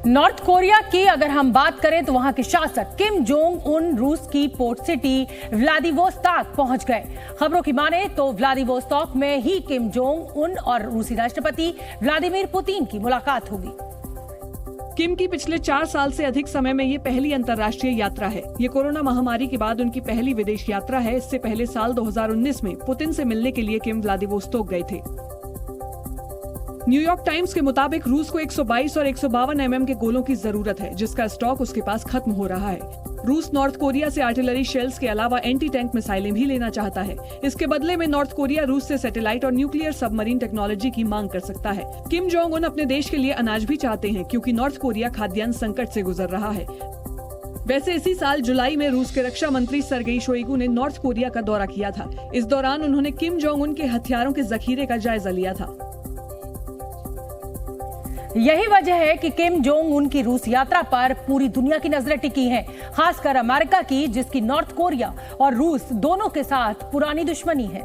North Korea की अगर हम बात करें तो वहां के शासक किम जोंग उन रूस की पोर्ट सिटी व्लादिवोस्तोक पहुंच गए। खबरों की माने तो व्लादिवोस्तोक में ही किम जोंग उन और रूसी राष्ट्रपति व्लादिमीर पुतिन की मुलाकात होगी। किम की पिछले 4 साल से अधिक समय में ये पहली अंतर्राष्ट्रीय यात्रा है। ये कोरोना महामारी के बाद उनकी पहली विदेश यात्रा है। इससे पहले साल 2019 में पुतिन से मिलने के लिए किम व्लादिवोस्तोक गए थे। न्यूयॉर्क टाइम्स के मुताबिक रूस को 122 और 152 mm के गोलों की जरूरत है, जिसका स्टॉक उसके पास खत्म हो रहा है। रूस नॉर्थ कोरिया से आर्टिलरी शेल्स के अलावा एंटी टैंक मिसाइलें भी लेना चाहता है। इसके बदले में नॉर्थ कोरिया रूस से सैटेलाइट और न्यूक्लियर सबमरीन टेक्नोलॉजी की मांग कर सकता है। किम जोंग उन अपने देश के लिए अनाज भी चाहते हैं, क्योंकि नॉर्थ कोरिया खाद्यान्न संकट से गुजर रहा है। वैसे इसी साल जुलाई में रूस के रक्षा मंत्री सर्गेई शोइगु ने नॉर्थ कोरिया का दौरा किया था। इस दौरान उन्होंने किम जोंग उन के हथियारों के जखीरे का जायजा लिया था। यही वजह है कि किम जोंग उन की रूस यात्रा पर पूरी दुनिया की नजरें टिकी हैं, खासकर अमेरिका की, जिसकी नॉर्थ कोरिया और रूस दोनों के साथ पुरानी दुश्मनी है।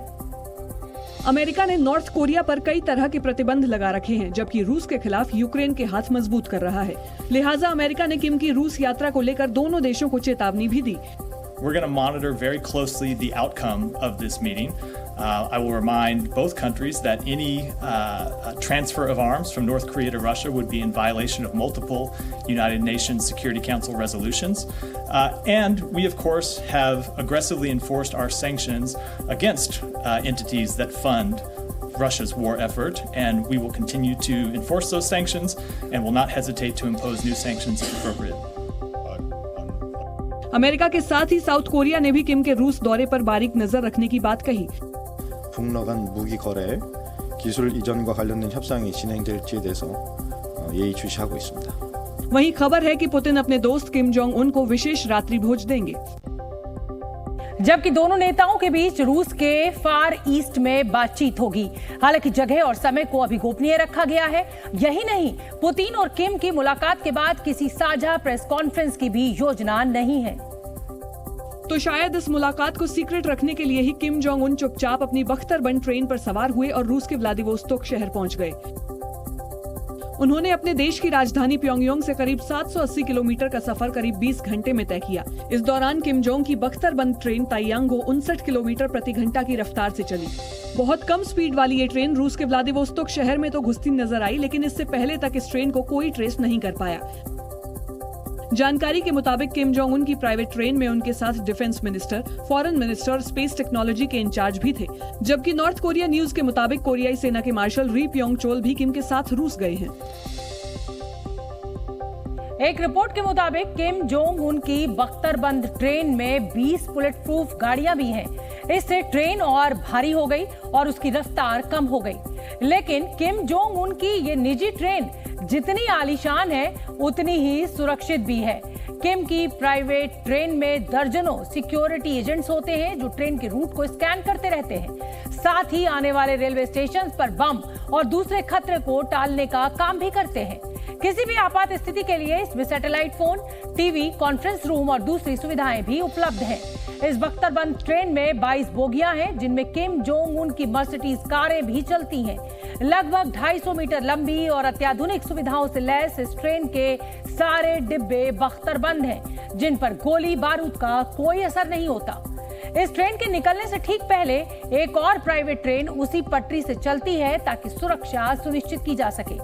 अमेरिका ने नॉर्थ कोरिया पर कई तरह के प्रतिबंध लगा रखे हैं, जबकि रूस के खिलाफ यूक्रेन के हाथ मजबूत कर रहा है। लिहाजा अमेरिका ने किम की रूस यात्रा को लेकर दोनों देशों को चेतावनी भी दी। We're going to monitor very closely the outcome of this meeting. I will remind both countries that any transfer of arms from North Korea to Russia would be in violation of multiple United Nations Security Council resolutions. And we, of course, have aggressively enforced our sanctions against entities that fund Russia's war effort, and we will continue to enforce those sanctions and will not hesitate to impose new sanctions if appropriate. America के साथ ही south Korea ने भी किम के रूस दौरे पर बारीक नजर रखने की बात कही। 북러 간 무기 거래, 기술 이전과 관련된 협상이 진행될지에 대해서 예의 주시하고 있습니다। वहीं खबर है कि पुतिन अपने दोस्त किम जोंग उन को विशेष रात्रि भोज देंगे। जबकि दोनों नेताओं के बीच रूस के फार ईस्ट में बातचीत होगी। हालांकि जगह और समय को अभी गोपनीय रखा गया है। यही नहीं, पुतिन और किम की मुलाकात के बाद किसी साझा प्रेस कॉन्फ्रेंस की भी योजना नहीं है। तो शायद इस मुलाकात को सीक्रेट रखने के लिए ही किम जोंग उन चुपचाप अपनी बख्तरबंद ट्रेन पर सवार हुए और रूस के व्लादिवोस्तोक शहर पहुंच गए। उन्होंने अपने देश की राजधानी प्योंगयांग से करीब 780 किलोमीटर का सफर करीब 20 घंटे में तय किया। इस दौरान किम जोंग की बख्तरबंद ट्रेन ताइयांगो 59 किलोमीटर प्रति घंटा की रफ्तार से चली। बहुत कम स्पीड वाली ये ट्रेन रूस के व्लादिवोस्तोक शहर में तो घुसती नजर आई, लेकिन इससे पहले तक इस ट्रेन को कोई ट्रेस नहीं कर पाया। जानकारी के मुताबिक किम जोंग उन की प्राइवेट ट्रेन में उनके साथ डिफेंस मिनिस्टर, फॉरेन मिनिस्टर और स्पेस टेक्नोलॉजी के इंचार्ज भी थे। जबकि नॉर्थ कोरिया न्यूज के मुताबिक कोरियाई सेना के मार्शल री प्योंग चोल भी किम के साथ रूस गए हैं। एक रिपोर्ट के मुताबिक किम जोंग उन की बख्तरबंद ट्रेन में 20 बुलेट प्रूफ गाड़ियां भी हैं। इससे ट्रेन और भारी हो गई और उसकी रफ्तार कम हो गई। लेकिन किम जोंग उन की ये निजी ट्रेन जितनी आलीशान है उतनी ही सुरक्षित भी है। किम की प्राइवेट ट्रेन में दर्जनों सिक्योरिटी एजेंट्स होते हैं जो ट्रेन के रूट को स्कैन करते रहते हैं। साथ ही आने वाले रेलवे स्टेशन पर बम और दूसरे खतरे को टालने का काम भी करते हैं। किसी भी आपात स्थिति के लिए इसमें satellite phone, TV, conference room और दूसरी सुविधाएं भी उपलब्ध हैं। इस बख्तरबंद ट्रेन में 22 बोगियां हैं, जिनमें किम जोंग उन की मर्सिडीज कारें भी चलती हैं। लगभग 250 मीटर लंबी और अत्याधुनिक सुविधाओं से लैस इस ट्रेन के सारे डिब्बे बख्तरबंद हैं, जिन पर गोली बारूद का कोई असर नहीं होता। इस ट्रेन के निकलने से ठीक पहले एक और प्राइवेट ट्रेन उसी पटरी से चलती है ताकि सुरक्षा सुनिश्चित की जा सके।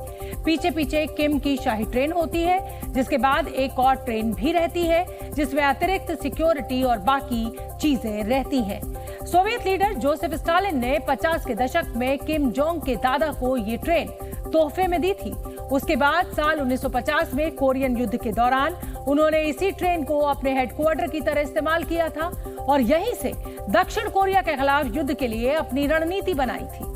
पीछे पीछे किम की शाही ट्रेन होती है, जिसके बाद एक और ट्रेन भी रहती है जिसमें अतिरिक्त सिक्योरिटी और बाकी चीजें रहती हैं। सोवियत लीडर जोसेफ स्टालिन ने 50 के दशक में किम जोंग के दादा को ये ट्रेन तोहफे में दी थी। उसके बाद साल 1950 में कोरियन युद्ध के दौरान उन्होंने इसी ट्रेन को अपने हेडक्वार्टर की तरह इस्तेमाल किया था और यहीं से दक्षिण कोरिया के खिलाफ युद्ध के लिए अपनी रणनीति बनाई थी।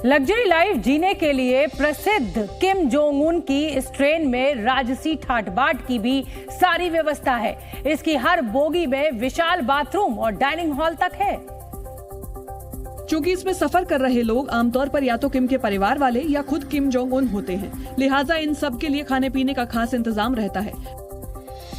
लग्जरी लाइफ जीने के लिए प्रसिद्ध किम जोंग उन की इस ट्रेन में राजसी ठाट बाट की भी सारी व्यवस्था है। इसकी हर बोगी में विशाल बाथरूम और डाइनिंग हॉल तक है। चूंकि इसमें सफर कर रहे लोग आमतौर पर या तो किम के परिवार वाले या खुद किम जोंग उन होते हैं, लिहाजा इन सब के लिए खाने पीने का खास इंतजाम रहता है।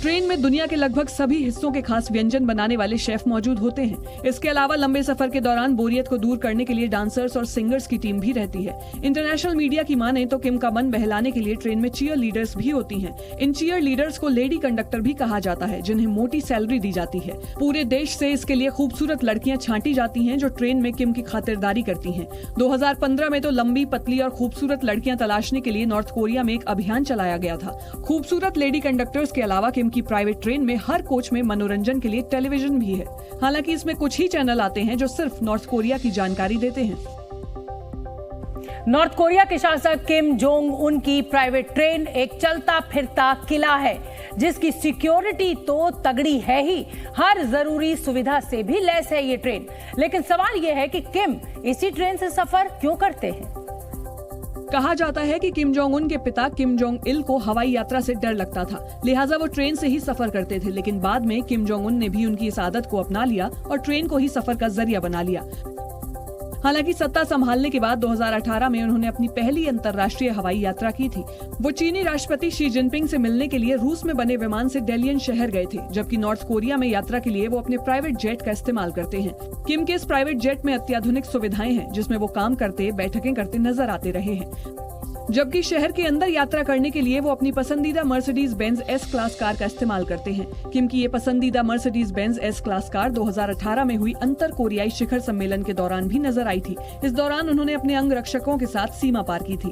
ट्रेन में दुनिया के लगभग सभी हिस्सों के खास व्यंजन बनाने वाले शेफ मौजूद होते हैं। इसके अलावा लंबे सफर के दौरान बोरियत को दूर करने के लिए डांसर्स और सिंगर्स की टीम भी रहती है। इंटरनेशनल मीडिया की माने तो किम का मन बहलाने के लिए ट्रेन में चीयर लीडर्स भी होती हैं। इन चीयर लीडर्स को लेडी कंडक्टर भी कहा जाता है, जिन्हें मोटी सैलरी दी जाती है। पूरे देश से इसके लिए खूबसूरत लड़कियां छांटी जाती हैं जो ट्रेन में किम की खातिरदारी करती हैं। 2015 में तो लंबी, पतली और खूबसूरत लड़कियां तलाशने के लिए नॉर्थ कोरिया में एक अभियान चलाया गया था। खूबसूरत लेडी कंडक्टर्स के अलावा किम की प्राइवेट ट्रेन में हर कोच में मनोरंजन के लिए टेलीविजन भी है। हालांकि इसमें कुछ ही चैनल आते हैं जो सिर्फ नॉर्थ कोरिया की जानकारी देते हैं। नॉर्थ कोरिया के शासक किम जोंग उन की प्राइवेट ट्रेन एक चलता फिरता किला है, जिसकी सिक्योरिटी तो तगड़ी है ही, हर जरूरी सुविधा से भी लैस है ये ट्रेन। लेकिन सवाल यह है कि किम इसी ट्रेन से सफर क्यों करते हैं? कहा जाता है कि किम जोंग उन के पिता किम जोंग इल को हवाई यात्रा से डर लगता था, लिहाजा वो ट्रेन से ही सफर करते थे। लेकिन बाद में किम जोंग उन ने भी उनकी इस आदत को अपना लिया और ट्रेन को ही सफर का जरिया बना लिया। हालांकि सत्ता संभालने के बाद 2018 में उन्होंने अपनी पहली अंतर्राष्ट्रीय हवाई यात्रा की थी। वो चीनी राष्ट्रपति शी जिनपिंग से मिलने के लिए रूस में बने विमान से डेलियन शहर गए थे, जबकि नॉर्थ कोरिया में यात्रा के लिए वो अपने प्राइवेट जेट का इस्तेमाल करते हैं। किम के इस प्राइवेट जेट में अत्याधुनिक सुविधाएं हैं, जिसमें वो काम करते, बैठकें करते नजर आते रहे हैं। जबकि शहर के अंदर यात्रा करने के लिए वो अपनी पसंदीदा Mercedes Benz S class car का इस्तेमाल करते हैं। किम की ये पसंदीदा Mercedes Benz S class car 2018 में हुई अंतर कोरियाई शिखर सम्मेलन के दौरान भी नजर आई थी। इस दौरान उन्होंने अपने अंग रक्षकों के साथ सीमा पार की थी।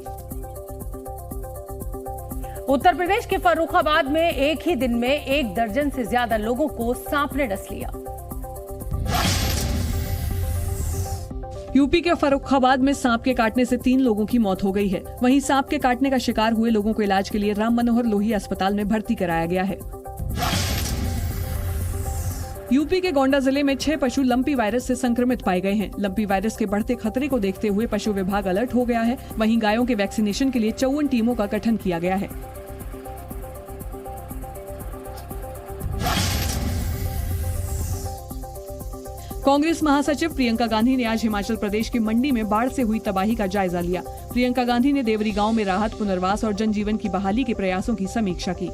उत्तर प्रदेश के फर्रुखाबाद में एक ही दिन में 1 दर्जन से ज्यादा लोगों को सांप ने डस लिया। यूपी के फर्रुखाबाद में सांप के काटने से 3 लोगों की मौत हो गई है। वहीं सांप के काटने का शिकार हुए लोगों को इलाज के लिए राम मनोहर लोहिया अस्पताल में भर्ती कराया गया है। यूपी के गोंडा जिले में 6 पशु लंपी वायरस से संक्रमित पाए गए हैं। लंपी वायरस के बढ़ते खतरे को देखते हुए पशु विभाग अलर्ट हो गया है। वहीं गायों के वैक्सीनेशन के लिए 54 टीमों का गठन किया गया है। कांग्रेस महासचिव प्रियंका गांधी ने आज हिमाचल प्रदेश के मंडी में बाढ़ से हुई तबाही का जायजा लिया। प्रियंका गांधी ने देवरी गांव में राहत, पुनर्वास और जनजीवन की बहाली के प्रयासों की समीक्षा की।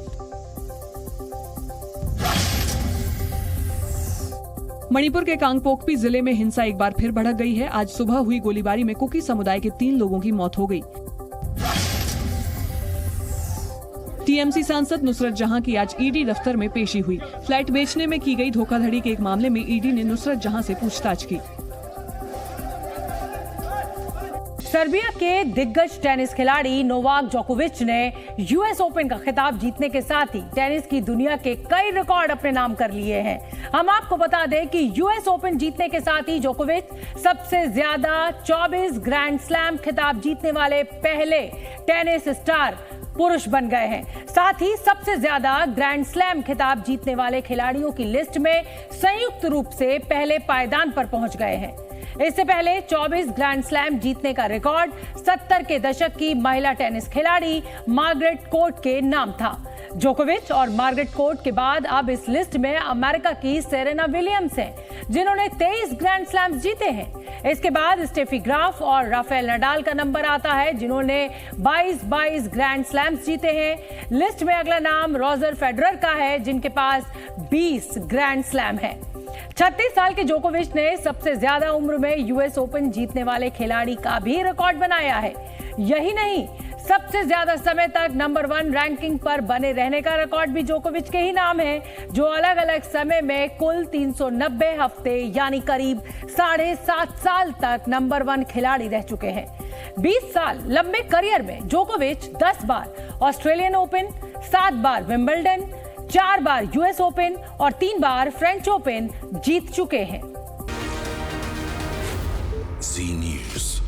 मणिपुर के कांगपोकपी जिले में हिंसा एक बार फिर भड़क गई है। आज सुबह हुई गोलीबारी में कुकी समुदाय के 3 लोगों की मौत हो गई। टीएमसी सांसद नुसरत जहां की आज ईडी दफ्तर में पेशी हुई। फ्लैट बेचने में की गई धोखाधड़ी के एक मामले में ईडी ने नुसरत जहां से पूछताछ की। सर्बिया के दिग्गज टेनिस खिलाड़ी नोवाक जोकोविच ने यूएस ओपन का खिताब जीतने के साथ ही टेनिस की दुनिया के कई रिकॉर्ड अपने नाम कर लिए हैं। हम आपको बता दें कि यूएस ओपन जीतने के साथ ही जोकोविच सबसे ज्यादा 24 ग्रैंड स्लैम खिताब जीतने वाले पहले टेनिस स्टार पुरुष बन गए हैं। साथ ही सबसे ज्यादा ग्रैंड स्लैम खिताब जीतने वाले खिलाड़ियों की लिस्ट में संयुक्त रूप से पहले पायदान पर पहुंच गए हैं। इससे पहले 24 ग्रैंड स्लैम जीतने का रिकॉर्ड 70 के दशक की महिला टेनिस खिलाड़ी मार्गरेट कोर्ट के नाम था। जोकोविच और मार्गरेट कोर्ट के बाद अब इस लिस्ट में अमेरिका की सेरेना विलियम्स हैं, जिन्होंने 23 ग्रैंड स्लैम्स जीते हैं। इसके बाद स्टेफी ग्राफ और राफेल नडाल का नंबर आता है, जिन्होंने 22 ग्रैंड स्लैम्स जीते हैं। लिस्ट में अगला नाम रॉजर फेडरर का है, जिनके पास 20 ग्रैंड स्लैम है। 36 साल के जोकोविच ने सबसे ज्यादा उम्र में यूएस ओपन जीतने वाले खिलाड़ी का भी रिकॉर्ड बनाया है। यही नहीं, सबसे ज्यादा समय तक नंबर 1 रैंकिंग पर बने रहने का रिकॉर्ड भी जोकोविच के ही नाम है, जो अलग अलग समय में कुल 390 हफ्ते यानी करीब 7.5 साल तक नंबर 1 खिलाड़ी रह चुके हैं। 20 साल लंबे करियर में जोकोविच 10 बार ऑस्ट्रेलियन ओपन, 7 बार विंबलडन, 4 बार यूएस ओपन और 3 बार फ्रेंच ओपन जीत चुके हैं। जी न्यूज़।